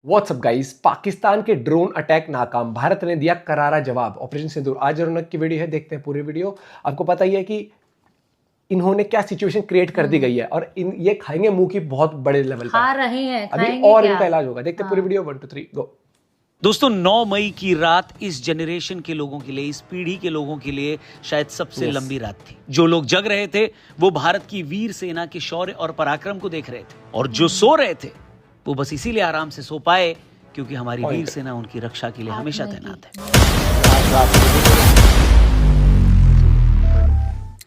WhatsApp guys, Pakistan के drone attack नाकाम, भारत ने दिया करारा जवाब। ऑपरेशन सिंदूर आज रौनक की वीडियो है, देखते हैं पूरी वीडियो। आपको पता ही है कि इन्होंने क्या सिचुएशन क्रिएट कर दी गई है और ये खाएंगे मुंह की बहुत बड़े लेवल पर। खा रहे हैं, अभी और इनका इलाज होगा। देखते हैं पूरी वीडियो। 1 2 3 गो। दोस्तों 9 मई की रात इस जनरेशन के लोगों के लिए, इस पीढ़ी के लोगों के लिए शायद सबसे लंबी रात थी। जो लोग जग रहे थे वो भारत की वीर सेना के शौर्य और पराक्रम को देख रहे थे, और जो सो रहे थे वो बस इसीलिए आराम से सो पाए क्योंकि हमारी वीर सेना उनकी रक्षा के लिए हमेशा तैनात है।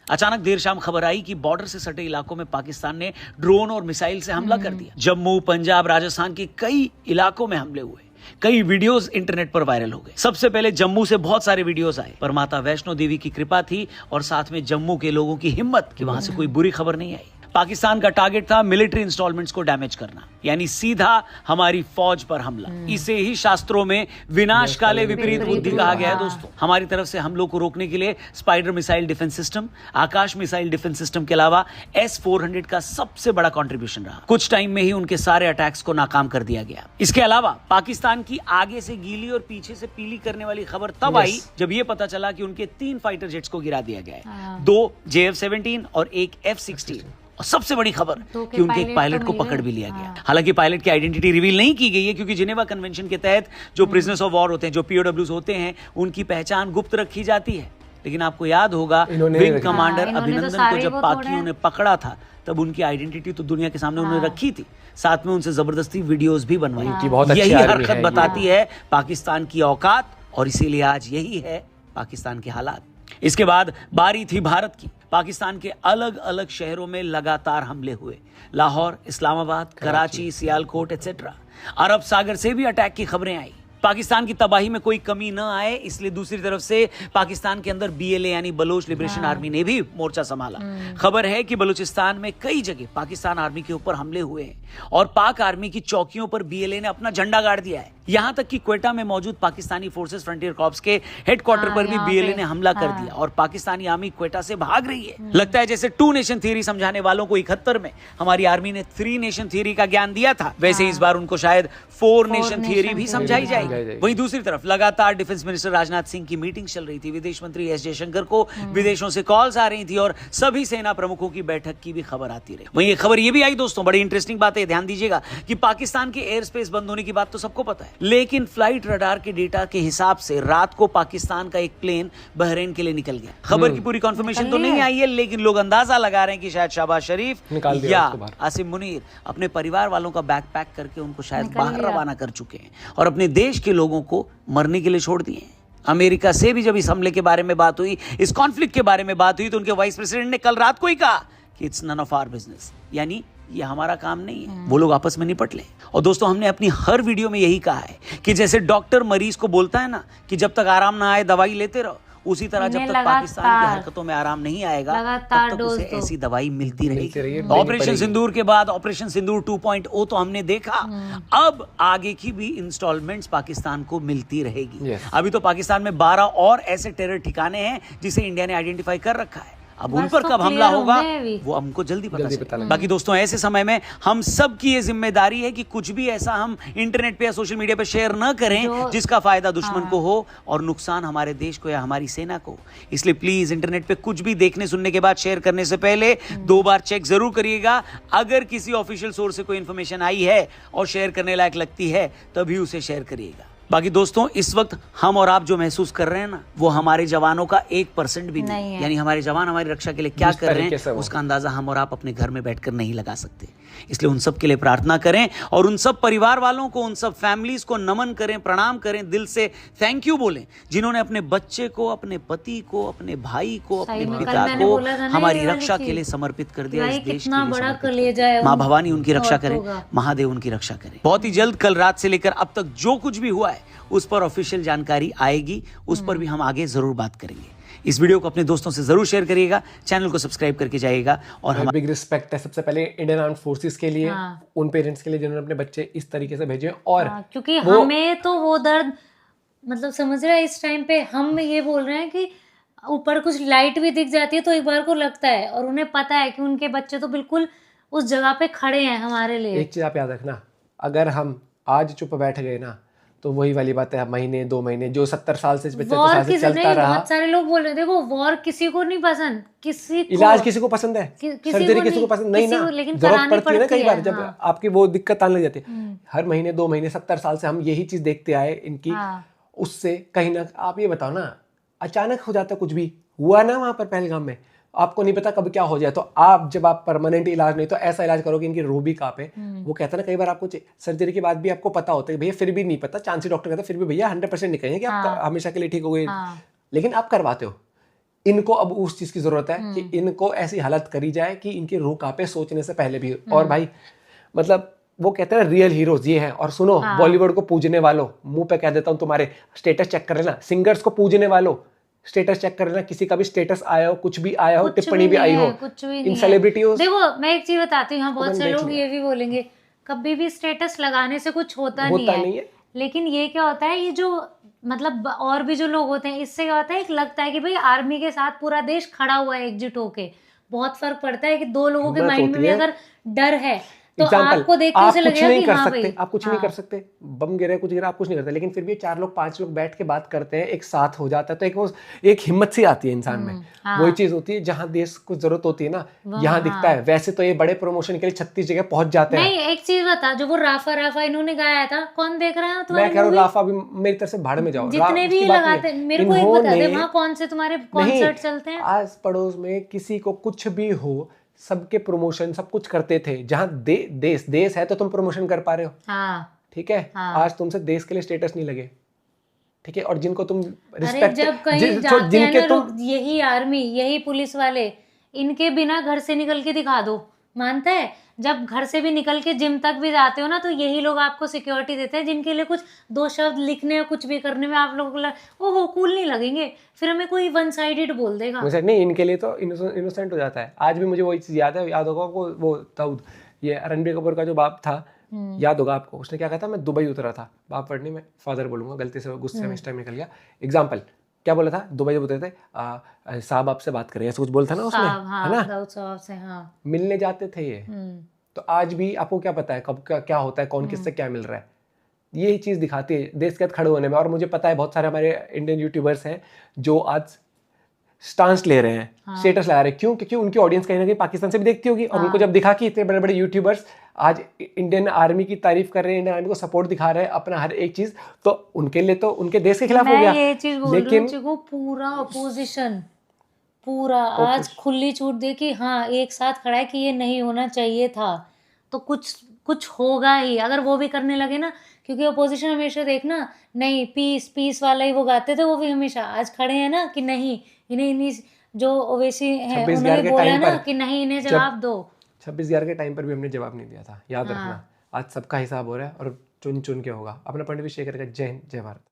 अचानक देर शाम खबर आई कि बॉर्डर से सटे इलाकों में पाकिस्तान ने ड्रोन और मिसाइल से हमला कर दिया। जम्मू, पंजाब, राजस्थान के कई इलाकों में हमले हुए। कई वीडियोस इंटरनेट पर वायरल हो गए। सबसे पहले जम्मू से बहुत सारे वीडियोस आए, पर माता वैष्णो देवी की कृपा थी और साथ में जम्मू के लोगों की हिम्मत कि वहां से कोई बुरी खबर नहीं आई। पाकिस्तान का टारगेट था मिलिट्री इंस्टॉलमेंट्स को डैमेज करना, यानी सीधा हमारी फौज पर हमला। इसे ही शास्त्रों में विनाश काले विपरीत बुद्धि कहा गया है। दोस्तों, हमारी तरफ से हमलों को रोकने के लिए स्पाइडर मिसाइल डिफेंस सिस्टम, आकाश मिसाइल डिफेंस सिस्टम के अलावा S-400 का सबसे बड़ा कंट्रीब्यूशन रहा। कुछ टाइम में ही उनके सारे अटैक्स को नाकाम कर दिया गया। इसके अलावा पाकिस्तान की आगे से गीली और पीछे से पीली करने वाली खबर तब आई जब यह पता चला कि उनके 3 फाइटर जेट्स को गिरा दिया गया है, 2 JF-17 और 1 F-16। और सबसे बड़ी खबर कि उनके एक पायलट को पकड़ भी लिया गया। हालांकि पायलट की आइडेंटिटी रिवील नहीं की गई है क्योंकि जिनेवा कन्वेंशन के तहत जो प्रिजनर्स ऑफ वॉर होते हैं, जो POWs होते हैं, उनकी पहचान गुप्त रखी जाती है। लेकिन आपको याद होगा विंग कमांडर अभिनंदन को जब पाकियों ने पकड़ा था तब उनकी आइडेंटिटी तो दुनिया के सामने उन्होंने रखी थी, साथ में उनसे जबरदस्ती वीडियोस भी बनवाई। यही हरकत बताती है पाकिस्तान की औकात, और इसीलिए आज यही है पाकिस्तान के हालात। इसके बाद बारी थी भारत की। पाकिस्तान के अलग अलग शहरों में लगातार हमले हुए। लाहौर, इस्लामाबाद, कराची, सियालकोट एटसेट्रा। अरब सागर से भी अटैक की खबरें आई। पाकिस्तान की तबाही में कोई कमी न आए इसलिए दूसरी तरफ से पाकिस्तान के अंदर BLA यानी बलोच लिबरेशन आर्मी ने भी मोर्चा संभाला। खबर है कि बलूचिस्तान में कई जगह पाकिस्तान आर्मी के ऊपर हमले हुए हैं और पाक आर्मी की चौकियों पर BLA ने अपना झंडा गाड़ दिया है। यहां तक कि क्वेटा में मौजूद पाकिस्तानी फोर्सेस फ्रंटियर कॉर्प्स के हेडक्वार्टर पर भी BLA ने हमला कर दिया और पाकिस्तानी आर्मी क्वेटा से भाग रही है। लगता है जैसे 2 नेशन थ्योरी समझाने वालों को 71 में हमारी आर्मी ने 3 नेशन थ्योरी का ज्ञान दिया था, वैसे इस बार उनको शायद 4 नेशन थ्योरी भी समझाई जाएगी। वहीं दूसरी तरफ लगातार डिफेंस मिनिस्टर राजनाथ सिंह की मीटिंग चल रही थी। विदेश मंत्री S जयशंकर को विदेशों से कॉल्स आ रही थी और सभी सेना प्रमुखों की बैठक की भी खबर आती रही। वहीं एक खबर ये भी आई दोस्तों, बड़ी इंटरेस्टिंग बात है, ध्यान दीजिएगा कि पाकिस्तान के एयर स्पेस बंद होने की बात तो सबको पता है, लेकिन फ्लाइट रडार के डेटा के हिसाब से रात को पाकिस्तान का एक प्लेन बहरीन के लिए निकल गया। खबर की पूरी कंफर्मेशन तो नहीं आई है, लेकिन लोग अंदाजा लगा रहे हैं कि शायद शहबाज शरीफ या आसिम मुनीर अपने परिवार वालों का बैग पैक करके उनको शायद बाहर रवाना कर चुके हैं और अपने देश के लोगों को मरने के लिए छोड़ दिए हैं। अमेरिका से भी जब इस हमले के बारे में बात हुई, इस कॉन्फ्लिक्ट के बारे में बात हुई, तो उनके वाइस प्रेसिडेंट ने कल रात को ही कहा कि it's none of our business, यानी ये हमारा काम नहीं है, वो लोग आपस में निपट लें। और दोस्तों, हमने अपनी हर वीडियो में यही कहा है कि जैसे डॉक्टर मरीज को बोलता है ना कि जब तक आराम ना आए दवाई लेते रहो, उसी तरह जब तक पाकिस्तान की हरकतों में आराम नहीं आएगा तब तक उसे ऐसी दवाई मिलती रहेगी। ऑपरेशन सिंदूर के बाद ऑपरेशन सिंदूर 2.0 तो हमने देखा, अब आगे की भी इंस्टॉलमेंट्स पाकिस्तान को मिलती रहेगी। अभी तो पाकिस्तान में 12 और ऐसे टेरर ठिकाने हैं जिसे इंडिया ने आइडेंटिफाई कर रखा है। अब उन पर कब हमला होगा वो हमको जल्दी पता चलेगा। बाकी दोस्तों, ऐसे समय में हम सब की ये जिम्मेदारी है कि कुछ भी ऐसा हम इंटरनेट पे या सोशल मीडिया पे शेयर न करें जिसका फायदा दुश्मन को हो और नुकसान हमारे देश को या हमारी सेना को। इसलिए प्लीज इंटरनेट पे कुछ भी देखने सुनने के बाद शेयर करने से पहले 2 बार चेक जरूर करिएगा। अगर किसी ऑफिशियल सोर्स से कोई इंफॉर्मेशन आई है और शेयर करने लायक लगती है तभी उसे शेयर करिएगा। बाकी दोस्तों, इस वक्त हम और आप जो महसूस कर रहे हैं ना, वो हमारे जवानों का 1% भी नहीं है। यानी हमारे जवान हमारी रक्षा के लिए क्या कर रहे हैं उसका अंदाजा हम और आप अपने घर में बैठकर नहीं लगा सकते। इसलिए उन सब के लिए प्रार्थना करें और उन सब परिवार वालों को, उन सब फैमिलीज को नमन करें, प्रणाम करें, दिल से थैंक यू बोलें, जिन्होंने अपने बच्चे को, अपने पति को, अपने भाई को, अपने पिता को हमारी रक्षा के लिए समर्पित कर दिया। इस देश के लिए माँ भवानी उनकी रक्षा करें, महादेव उनकी रक्षा करें। बहुत ही जल्द कल रात से लेकर अब तक जो कुछ भी हुआ है उस पर ऑफिशियल जानकारी आएगी, उस पर भी हम आगे जरूर बात करेंगे। इस वीडियो को अपने दोस्तों से जरूर शेयर करिएगा, चैनल को सब्सक्राइब करके जाइएगा। और हमारा बिग रिस्पेक्ट है सबसे पहले इंडियन आर्म्ड फोर्सेस के लिए, उन पेरेंट्स के लिए जिन्होंने अपने बच्चे इस तरीके से भेजे। और क्योंकि हमें तो वो दर्द मतलब समझ रहे हैं, इस टाइम पे हम ये बोल रहे हैं कि ऊपर कुछ लाइट भी दिख जाती है तो एक बार को लगता है, और उन्हें पता है कि उनके बच्चे तो बिल्कुल उस जगह पे खड़े हैं हमारे लिए। एक चीज आप याद रखना, अगर हम आज चुप बैठ गए ना तो वही वाली बात है, महीने 2 महीने जो 70 साल से 75 वॉर साल से किसी चलता नहीं, रहा। बहुत सारे लोग बोल रहे हैं, देखो वॉर किसी को नहीं पसंद, किसी को इलाज किसी को पसंद है, किसी सर्जरी को किसी को नहीं, पसंद नहीं किसी ना, को, लेकिन जरूरत करानी पड़ती है ना पड़ती कई बार, है, जब हाँ। आपकी वो दिक्कत आने लग जाती है। हर महीने 2 महीने 70 साल से हम यही चीज देखते आए इनकी, हाँ। उससे कहीं ना, आप ये बताओ ना, अचानक हो जाता कुछ भी हुआ ना वहां पर पहलगाम में, आपको नहीं पता कब क्या हो जाए, तो आप जब आप परमानेंट इलाज नहीं तो ऐसा इलाज करो कि इनकी रूह भी कांपे। वो कहता है ना कई बार आपको सर्जरी के बाद भी आपको पता होता है भैया, फिर भी नहीं पता, चांसी डॉक्टर कहता है फिर भी भैया 100% नहीं कहेंगे कि आप हमेशा के लिए ठीक हो गए, लेकिन आप करवाते हो। इनको अब उस चीज की जरूरत है कि इनको ऐसी हालत करी जाए कि इनकी रूह कांपे सोचने से पहले भी। और भाई मतलब वो कहते हैं रियल हीरोज ये हैं। और सुनो, बॉलीवुड को पूजने वालों, मुंह पे कह देता हूँ, तुम्हारे स्टेटस चेक कर लेना, सिंगर्स को पूजने वालों स्टेटस चेक कर लेना, किसी का भी स्टेटस आया हो, कुछ भी आया हो, टिप्पणी भी आई हो, कुछ भी इन सेलिब्रिटीज। देखो मैं एक चीज बताती हूँ, यहाँ बहुत से लोग ये भी बोलेंगे कभी भी स्टेटस लगाने से कुछ होता नहीं है, लेकिन ये क्या होता है, ये जो मतलब और भी जो लोग होते हैं, इससे क्या होता है, एक लगता है कि भाई आर्मी के साथ पूरा देश खड़ा हुआ है एकजुट होके। बहुत फर्क पड़ता है कि 2 लोगों के माइंड में भी अगर डर है तो आपको देख के उसे लगेगा कि हाँ भाई, आप कुछ नहीं कर सकते, बम गिरे कुछ गिरा आप कुछ नहीं करते, लेकिन फिर भी 4 लोग 5 लोग बैठ के बात करते हैं, एक साथ हो जाता है, तो एक हिम्मत सी आती है इंसान में। वही चीज होती है जहां देश को जरूरत होती है ना, यहाँ दिखता है। वैसे तो ये बड़े प्रमोशन के लिए 36 जगह पहुंच जाते हैं। नहीं, एक चीज बता, जो वो राफा राफा इन्होंने गाया था, कौन देख रहा है तुम्हारे? मैं कह रहा हूँ राफा भी मेरी तरफ से भाड़ में जाओ, जितने भी लगाते, मेरे को एक बता दे वहां कौन से तुम्हारे कॉन्सर्ट चलते हैं? आस पड़ोस में किसी को कुछ भी हो, सबके प्रमोशन सब कुछ करते थे। जहां देश है तो तुम प्रमोशन कर पा रहे हो, ठीक है। आज तुमसे देश के लिए स्टेटस नहीं लगे, ठीक है। और जिनको तुम रिस्पेक्ट, जब कहीं जाते हैं ना, यही आर्मी, यही पुलिस वाले, इनके बिना घर से निकल के दिखा दो, मानता है? जब घर से भी निकल के जिम तक भी जाते हो ना, तो यही लोग आपको सिक्योरिटी देते हैं, जिनके लिए कुछ 2 शब्द लिखने या कुछ भी करने में आप लोगों को ओहो कूल नहीं लगेंगे, फिर हमें कोई वन साइडेड बोल देगा। मुझे नहीं, इनके लिए तो इनोसेंट हो जाता है। आज भी मुझे वही चीज याद है, याद होगा आपको, वो दाऊद, ये रणबीर कपूर का जो बाप था, याद होगा आपको, उसने क्या कहा था, मैं दुबई उतरा था, बाप वर्ड नहीं, मैं फादर बोलूंगा, गलती से गुस्से में इस टाइम निकल गया। एग्जाम्पल क्या बोला था, दुबई जब उतरे थे, साहब आपसे बात करें, ऐसा कुछ बोलता ना उसने, है ना, दाऊद साहब से मिलने जाते थे ये। तो आज भी आपको क्या पता है कब क्या होता है, कौन किससे क्या मिल रहा है, यही चीज दिखाती है देश के साथ खड़े होने में। और मुझे पता है बहुत सारे हमारे इंडियन यूट्यूबर्स हैं जो आज स्टांस ले रहे हैं, स्टेटस लगा रहे हैं, क्यों? क्योंकि उनकी ऑडियंस कहीं ना कहीं पाकिस्तान से भी देखती होगी, और उनको जब दिखा कि इतने बड़े बड़े यूट्यूबर्स आज इंडियन आर्मी की तारीफ कर रहे हैं, इंडियन आर्मी को सपोर्ट दिखा रहे हैं, अपना हर एक चीज, तो उनके लिए तो उनके देश के खिलाफ हो गया। ये चीज बोल लेकिन रही हूं, पूरा अपोजिशन पूरा आज खुली छूट दे कि हाँ एक साथ खड़ा है कि ये नहीं होना चाहिए था, तो कुछ होगा ही अगर वो भी करने लगे ना। क्योंकि अपोजिशन हमेशा देखना, नहीं पीस वाला ही वो गाते थे, वो भी हमेशा आज खड़े हैं ना कि नहीं, इन्हें जो ओवैसी है उन्होंने बोला ना कि नहीं इन्हें जवाब दो। 26/11 के टाइम पर भी हमने जवाब नहीं दिया था, याद रखना। आज सबका हिसाब हो रहा है और चुन चुन के होगा। अपना पॉइंट भी शेयर करेगा। जय हिंद, जय भारत।